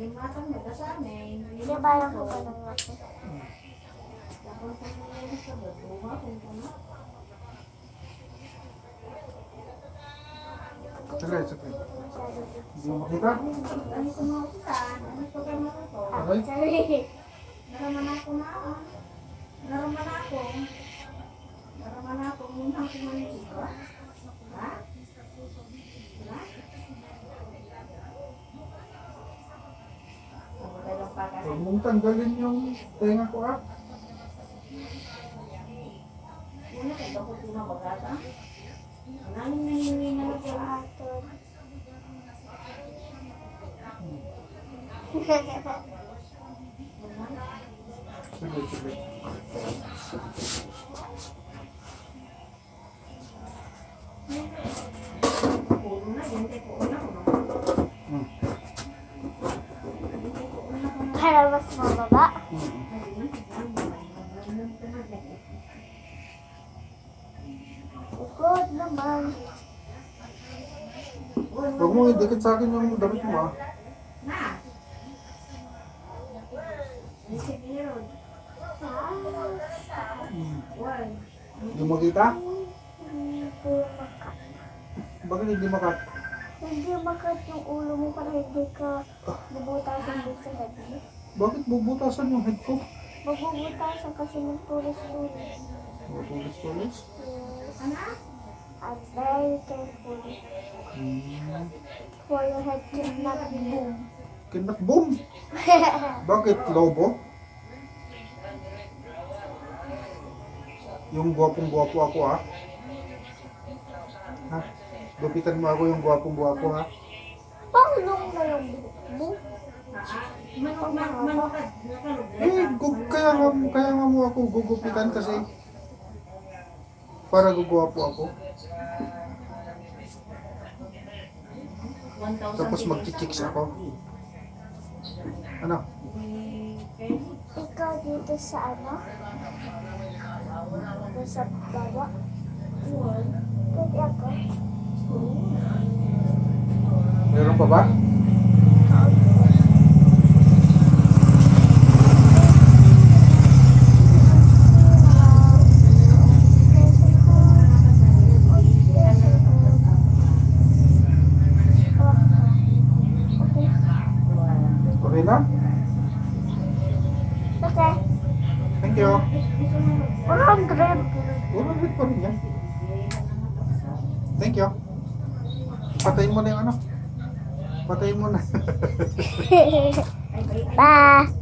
Di ba yung ko ba ng laki? Saglit, saglit. Hindi mo makita? Aray? Sorry. Naraman ako. Naraman ako. Muntang kumain ko. Ha? Huwag mong tanggalin yung tenga ko ah. Una kay ako tumabagata. Naning nahihingi na ako Aton. Saglit, saglit. puro na gente ko na ko. Hmm. Para mas mababa. Good naman. Huwag mo idikit sa akin yung damit mo ah. Na. Isip niyo ron. Why? Hindi mo kita? Hindi makat. Bakit hindi makat? Hindi makat yung ulo mo para hindi ka bubutasan din sa head mo. Bakit bubutasan yung head ko? Magbubutasan kasi ng tulis-tulis. Tulis-tulis? Yes. Ana? I'm very careful for your head to not boom. Kinakboom! Bakit? Lobo? Yung gwapong-gwapo ako ah. Ha? Gupitan mo ako yung gwapong-gwapo ha. Paulong na yung boom. Manukad. Kaya nga mo ako gugupitan kasi para gugwapo ako. Tapos magchichicks ako. Ano? Ikaw dito sa ano? Dito sa baba? Pwede ako. Meron pa ba? Okay na? Okay. Thank you. 100. 100 pa rin yan. Thank you. Patayin mo na yung ano. Patayin mo na. Bye.